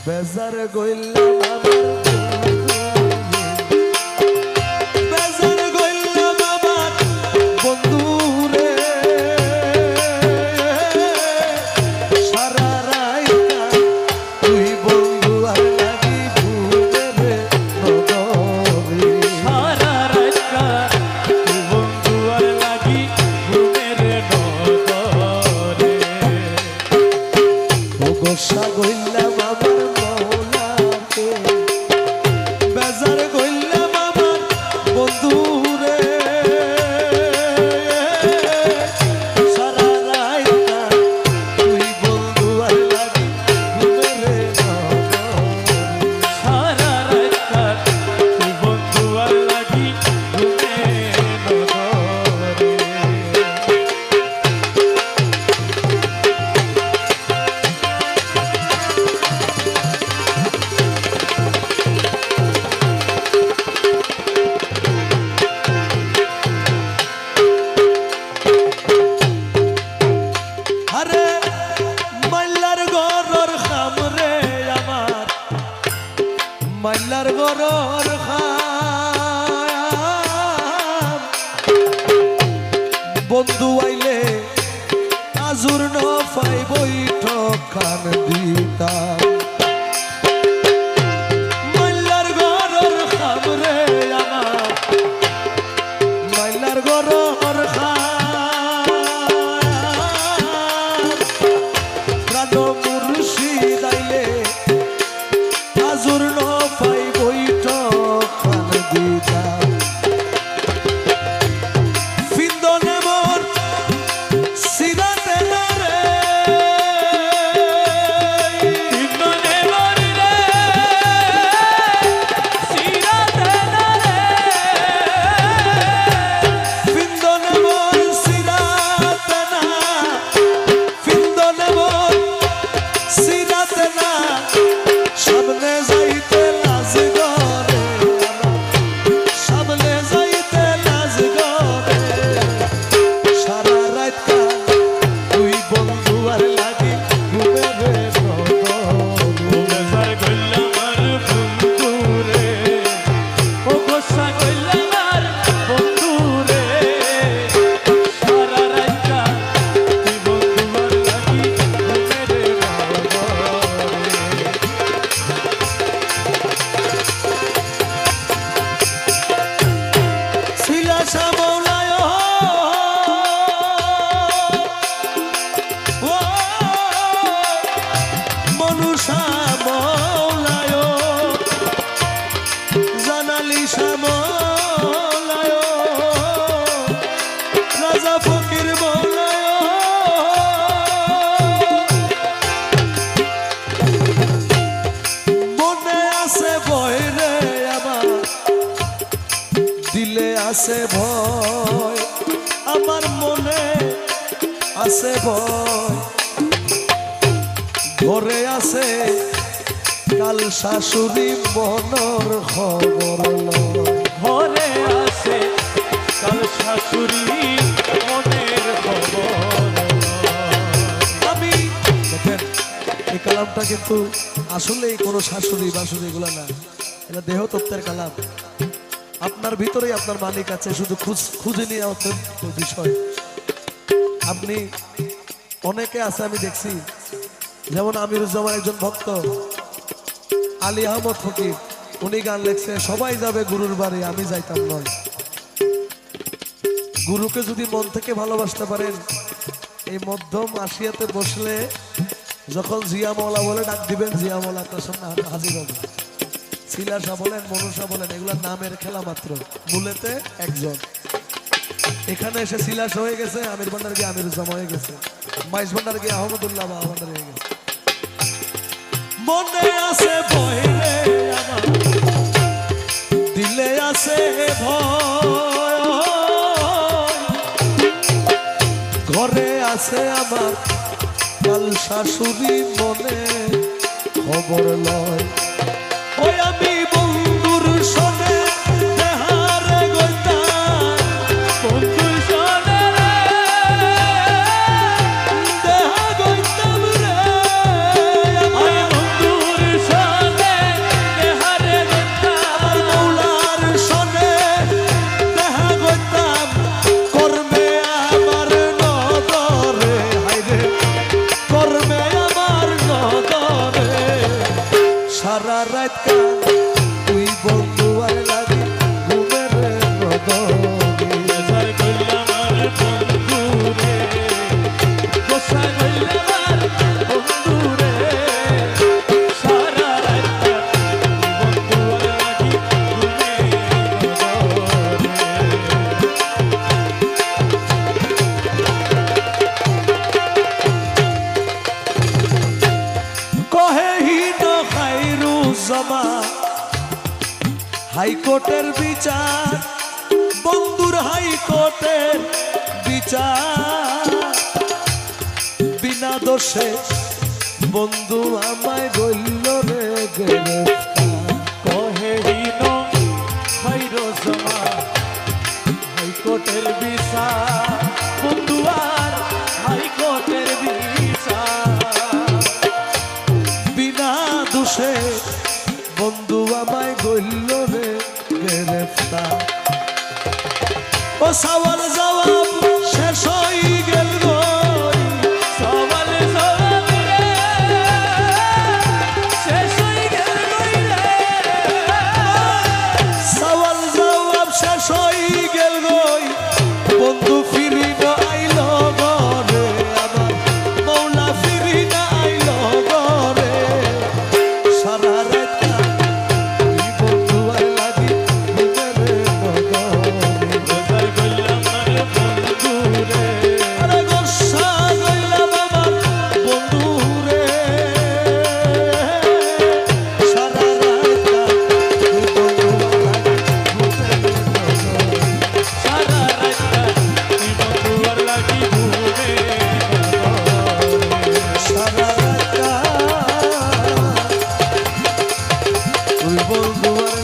বেজার গইলাম আমার বেজার গইলাম আমার বন্ধু রে সারা রাইতা তুই বন্ধু আর লাগি ঘুরে রে নগরে সারা রাইতা তুই বন্ধু আর লাগি ঘুরে রে নগরে ও গোসা গইলাম আমার মৌলাকে বেজার গইলাম আমার বন্ধু রে সারা রাইতা তুই বন্ধু আর লাগি ঘুরে রে নগরে সারা রাইতা তুই বন্ধু আর লাগি ঘুরে নগরে আরে মাইলার গরর খাম রে আমার মাইলার গরর খাম বন্ধু আইলে আজুর ন পাই বৈঠক খান দিতাম মাইলার গরর খাম রে আমার মাইলার গরর খাম প্রাণ মুর্শিদ আইলে আজুর ন পাই বৈঠক খান দিতাম ফিন্দনে মোর সিরাতে না রে তিননে মরি রে সিরাতে না রে ফিন্দনে মোর সিরাতে না ফিন্দনে মোর সিরাতে না সামনে যাইতে লাজ করে আমার সামনে যাইতে লাজ করে সারা রাইতা তুই বন্ধু আর লাগি ঘুমে রে নগরে বেজার গইলাম আর বন্ধু রে ও গোসা গইলাম আর বন্ধু রে সারা রাইতা তুই বন্ধু আর লাগি ঘুরে রে নগরে শিলা শ্যামলায় ও মনুষা মৌলায় জানালি শ্যামলায় রাজা ফকির মৌলায় মনে আছে ভয় রে আমার দিলে আছে ভয় আমার মনে আছে ভয় ঘরে আছে কাল শাশুড়ি মনর খবর লয়। ঘরে আছে কাল শাশুড়ি মনের খবর আমি দেখেন এই কালামটা কিন্তু আসলেই কোনো শাশুড়ি বাশুড়ি এগুলা না, এটা দেহতত্ত্বের কালাম। আপনার ভিতরেই আপনার মালিক আছে, শুধু খুঁজে নিয়ে অত্যন্ত বিষয়। আপনি অনেকে আছে আমি দেখছি, যেমন আমিরুজ্জামান একজন ভক্ত আলী আহমদ ফকির, উনি গান লেখছে সবাই যাবে গুরুর বাড়ি আমি যাইতাম নয়। গুরুকে যদি মন থেকে ভালোবাসতে পারেন, এই মধ্যম আসিয়াতে বসলে যখন জিয়া মওলা বলে ডাক দিবেন, জিয়া মওলা আপনার সামনে হাজির হবে। শিলাসা বলেন, মনুষা বলেন, এগুলা নামের খেলা মাত্র, মূলেতে একজন। এখানে এসে শিলাস হয়ে গেছে, আমির ভান্ডার গিয়ে আমিরুজ্জামান হয়ে গেছে, মাইজ ভান্ডার গিয়ে আহমদুল্লাহ বা ভান্ডার হয়ে গেছে। মনে আছে ভয় রে আমার, দিলে আছে ভয়, ঘরে আছে আমার কাল শাশুড়ি মনে খবর লয়। ওই আমি বন্ধুর সনে দেহারে গইতাম, বন্ধুর সনে রে দেহা গইতাম রে, বন্ধুর সনে সারা রাত কান তুই বন্ধু আর লাগি ঘুমের নদী গোসাই কইলাম আর বন্ধু রে গোসাই কইলাম আর বন্ধু রে সারা রাত বন্ধু আর লাগি ঘুমে কহে হিন খাইরু জমা হাইকোর্টের বিচার বন্ধুর হাইকোর্টের বিচার বিনা দোষে বন্ধু আমায় বলল রে গ্রেফতার কহে হিন খাইরো জমা হাইকোর্টের বিচার বন্ধু আর হাইকোর্টের বিচার বিনা দোষে বন্ধু আমায় বলল রে গ্রেফতার ও সওয়াল জবাব শেষ হয়ে গেল সওয়াল জবাব রে শেষ হয়ে গেল রে সওয়াল জবাব শেষ হয়ে গেল বন্ধু ফিরি না আইল ঘরে আমার মৌলা ফিরি না আইল ঘরে সারা রাত তুই বন্ধু আর লাগি ঘুমের নগরে গোসাই কইলাম আর বন্ধু রে আরে গোসা গইলাম আমার বন্ধু রে সারা রাত তুই বন্ধু আর লাগি ঘুমের নগরে সারা রাত তুই বন্ধু আর লাগি ঘুমে সারা রাত তুই বন্ধু আর